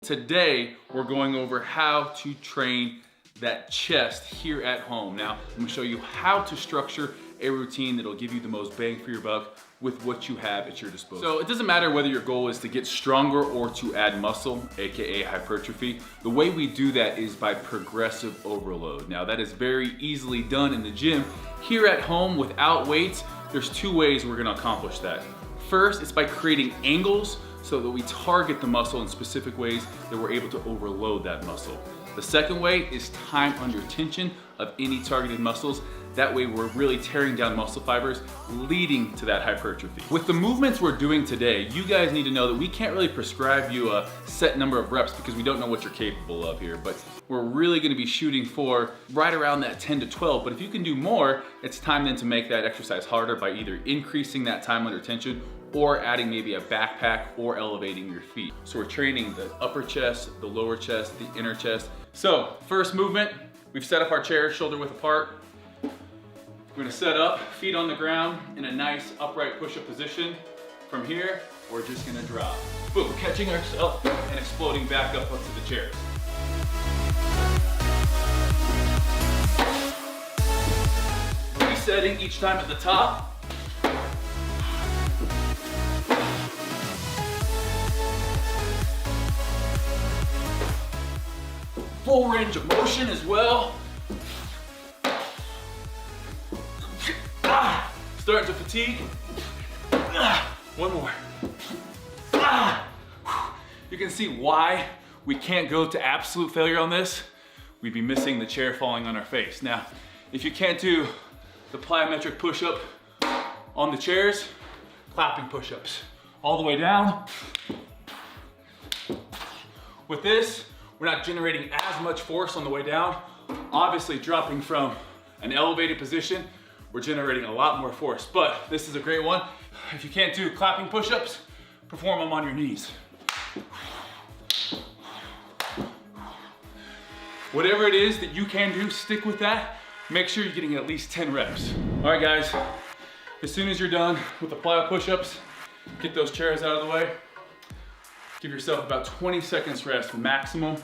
Today, we're going over how to train that chest here at home. Now, I'm gonna show you how to structure a routine that'll give you the most bang for your buck with what you have at your disposal. So it doesn't matter whether your goal is to get stronger or to add muscle, AKA hypertrophy. The way we do that is by progressive overload. Now that is very easily done in the gym. Here at home without weights, there's two ways we're gonna accomplish that. First, it's by creating angles so that we target the muscle in specific ways that we're able to overload that muscle. The second way is time under tension of any targeted muscles. That way we're really tearing down muscle fibers, leading to that hypertrophy. With the movements we're doing today, you guys need to know that we can't really prescribe you a set number of reps because we don't know what you're capable of here, but we're really gonna be shooting for right around that 10 to 12. But if you can do more, it's time then to make that exercise harder by either increasing that time under tension or adding maybe a backpack or elevating your feet. So we're training the upper chest, the lower chest, the inner chest. So first movement, we've set up our chairs shoulder width apart. We're gonna set up, feet on the ground in a nice upright push-up position. From here, we're just gonna drop. Boom, catching ourselves and exploding back up onto the chairs. Resetting each time at the top. Full range of motion as well. Starting to fatigue. One more. You can see why we can't go to absolute failure on this. We'd be missing the chair falling on our face. Now, if you can't do the plyometric push-up on the chairs, clapping push-ups. All the way down. With this, we're not generating as much force on the way down. Obviously, dropping from an elevated position, we're generating a lot more force, but this is a great one. If you can't do clapping push-ups, perform them on your knees. Whatever it is that you can do, stick with that. Make sure you're getting at least 10 reps. All right, guys, as soon as you're done with the plyo push-ups, get those chairs out of the way. Give yourself about 20 seconds rest maximum.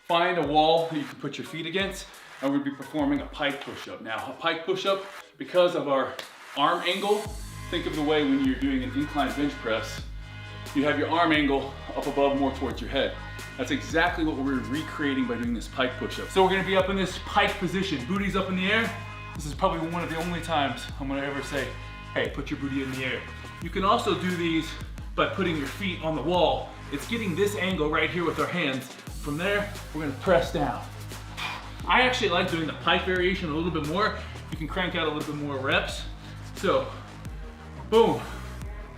Find a wall that you can put your feet against, and we'll be performing a pike push-up. Now, a pike push-up, because of our arm angle, think of the way when you're doing an incline bench press, you have your arm angle up above more towards your head. That's exactly what we're recreating by doing this pike push-up. So we're gonna be up in this pike position, booties up in the air. This is probably one of the only times I'm gonna ever say, hey, put your booty in the air. You can also do these by putting your feet on the wall. It's getting this angle right here with our hands. From there, we're gonna press down. I actually like doing the pike variation a little bit more. You can crank out a little bit more reps. So, boom,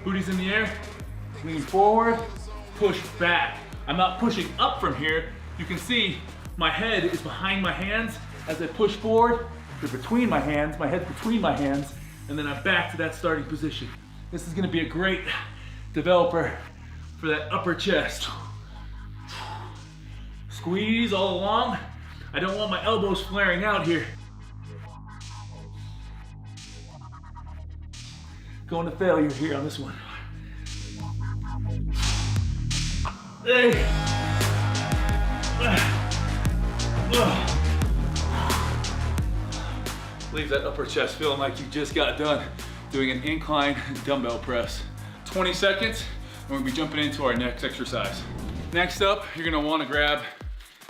booties in the air, lean forward, push back. I'm not pushing up from here. You can see my head is behind my hands. As I push forward, they're between my hands, my head's between my hands, and then I'm back to that starting position. This is gonna be a great developer for that upper chest. Squeeze all along. I don't want my elbows flaring out here. Going to failure here on this one. Hey. Leave that upper chest feeling like you just got done doing an incline dumbbell press. 20 seconds, and we'll be jumping into our next exercise. Next up, you're gonna wanna grab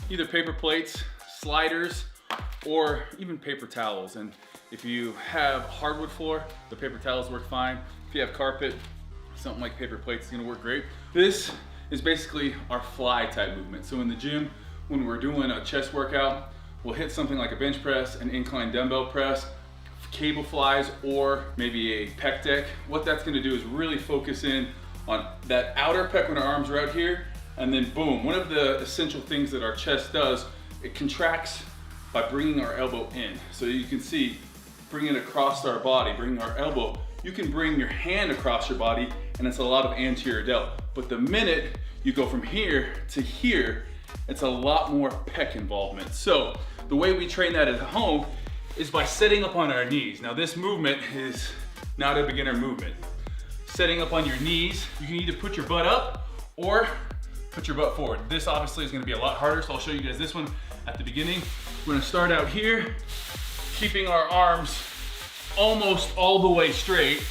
either paper plates, sliders, or even paper towels. And if you have hardwood floor, the paper towels work fine. If you have carpet, something like paper plates is gonna work great. This is basically our fly type movement. So in the gym, when we're doing a chest workout, we'll hit something like a bench press, an incline dumbbell press, cable flies, or maybe a pec deck. What that's gonna do is really focus in on that outer pec when our arms are out here, and then boom. One of the essential things that our chest does, it contracts by bringing our elbow in. So you can see, bring it across our body, bring our elbow. You can bring your hand across your body, and it's a lot of anterior delt. But the minute you go from here to here, it's a lot more pec involvement. So the way we train that at home is by setting up on our knees. Now this movement is not a beginner movement. Setting up on your knees, you can either put your butt up or put your butt forward. This obviously is gonna be a lot harder, so I'll show you guys this one at the beginning. We're gonna start out here, keeping our arms almost all the way straight.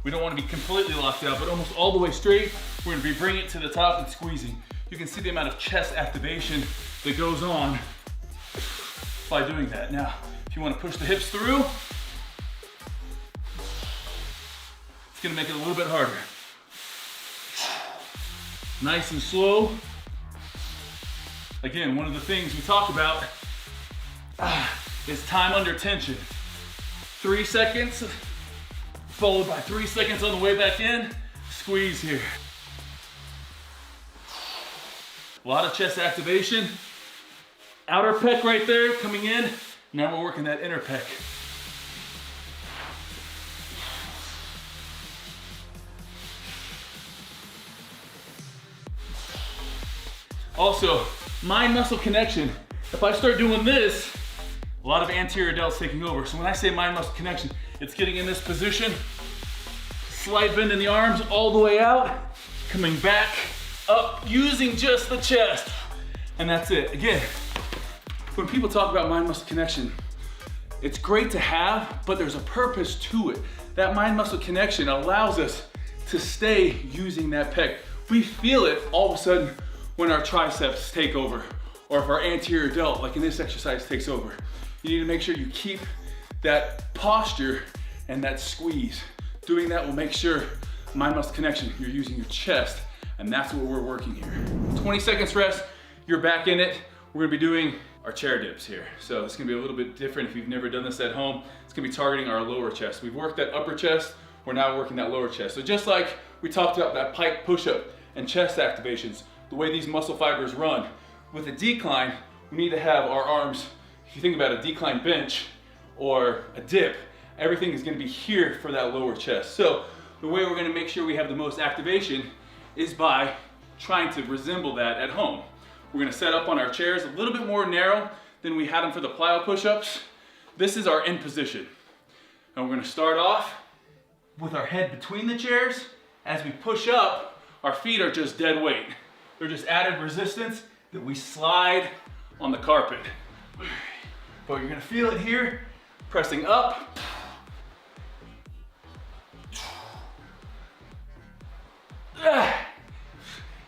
We don't wanna be completely locked out, but almost all the way straight. We're gonna be bringing it to the top and squeezing. You can see the amount of chest activation that goes on by doing that. Now, if you wanna push the hips through, it's gonna make it a little bit harder. Nice and slow. Again, one of the things we talk about is time under tension. 3 seconds, followed by 3 seconds on the way back in. Squeeze here. A lot of chest activation. Outer pec right there coming in. Now we're working that inner pec. Also, mind-muscle connection. If I start doing this, a lot of anterior delts taking over. So when I say mind-muscle connection, it's getting in this position, slight bend in the arms all the way out, coming back up, using just the chest. And that's it. Again, when people talk about mind-muscle connection, it's great to have, but there's a purpose to it. That mind-muscle connection allows us to stay using that pec. We feel it all of a sudden when our triceps take over, or if our anterior delt, like in this exercise, takes over. You need to make sure you keep that posture and that squeeze. Doing that will make sure mind-muscle connection, you're using your chest, and that's what we're working here. 20 seconds rest, you're back in it. We're gonna be doing our chair dips here. So it's gonna be a little bit different if you've never done this at home. It's gonna be targeting our lower chest. We've worked that upper chest, we're now working that lower chest. So just like we talked about that pike push-up and chest activations, the way these muscle fibers run, with a decline, we need to have our arms, if you think about a decline bench or a dip, everything is gonna be here for that lower chest. So the way we're gonna make sure we have the most activation is by trying to resemble that at home. We're gonna set up on our chairs a little bit more narrow than we had them for the plyo push-ups. This is our end position. And we're gonna start off with our head between the chairs. As we push up, our feet are just dead weight. They're just added resistance that we slide on the carpet. But you're gonna feel it here, pressing up.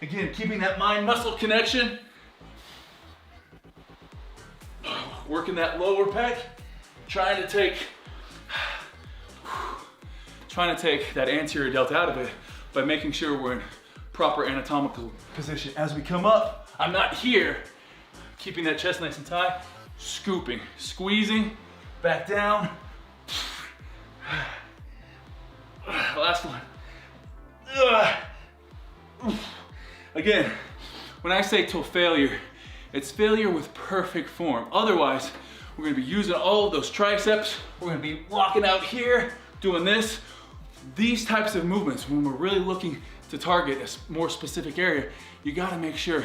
Again, keeping that mind-muscle connection. Working that lower pec, trying to take that anterior delt out of it by making sure we're in proper anatomical position. As we come up, I'm not here, keeping that chest nice and tight, scooping, squeezing, back down. Last one. Again, when I say till failure, it's failure with perfect form. Otherwise, we're gonna be using all of those triceps. We're gonna be rocking out here, doing this. These types of movements, when we're really looking to target a more specific area, you gotta make sure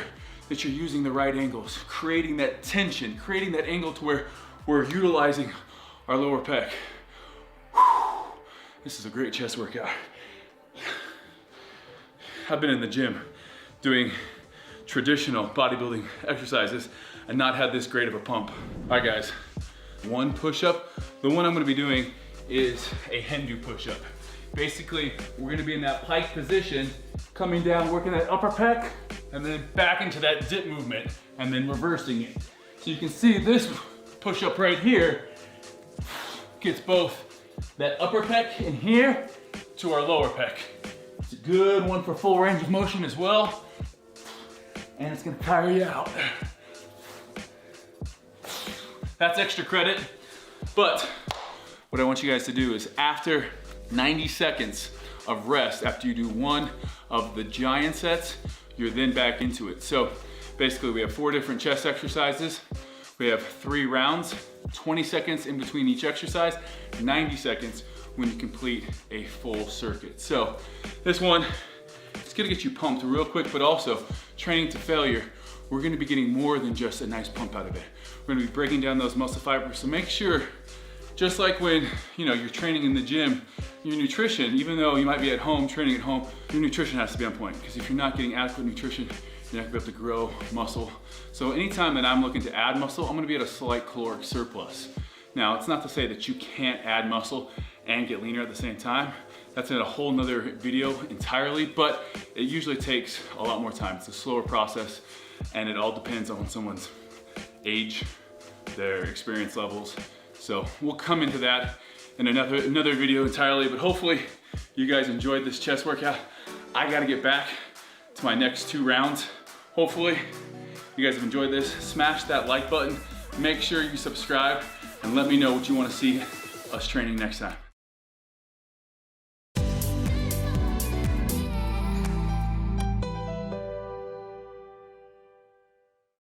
that you're using the right angles, creating that tension, creating that angle to where we're utilizing our lower pec. This is a great chest workout. I've been in the gym doing traditional bodybuilding exercises and not had this great of a pump. All right guys, one push-up. The one I'm gonna be doing is a Hindu push-up. Basically, we're gonna be in that pike position, coming down, working that upper pec, and then back into that dip movement, and then reversing it. So you can see this push-up right here gets both that upper pec in here to our lower pec. It's a good one for full range of motion as well. And it's gonna tire you out. That's extra credit. But what I want you guys to do is after 90 seconds of rest, after you do one of the giant sets, you're then back into it. So basically we have 4 different chest exercises. We have 3 rounds, 20 seconds in between each exercise, 90 seconds when you complete a full circuit. So this one, it's gonna get you pumped real quick, but also training to failure, we're gonna be getting more than just a nice pump out of it. We're gonna be breaking down those muscle fibers. So make sure, just like when you're training in the gym, your nutrition, even though you might be at home, training at home, your nutrition has to be on point. Because if you're not getting adequate nutrition, you're not gonna be able to grow muscle. So anytime that I'm looking to add muscle, I'm gonna be at a slight caloric surplus. Now, it's not to say that you can't add muscle and get leaner at the same time. That's in a whole nother video entirely, but it usually takes a lot more time. It's a slower process, and it all depends on someone's age, their experience levels. So we'll come into that in another video entirely, but hopefully you guys enjoyed this chest workout. I gotta get back to my next 2 rounds. Hopefully you guys have enjoyed this. Smash that like button, make sure you subscribe, and let me know what you wanna see us training next time.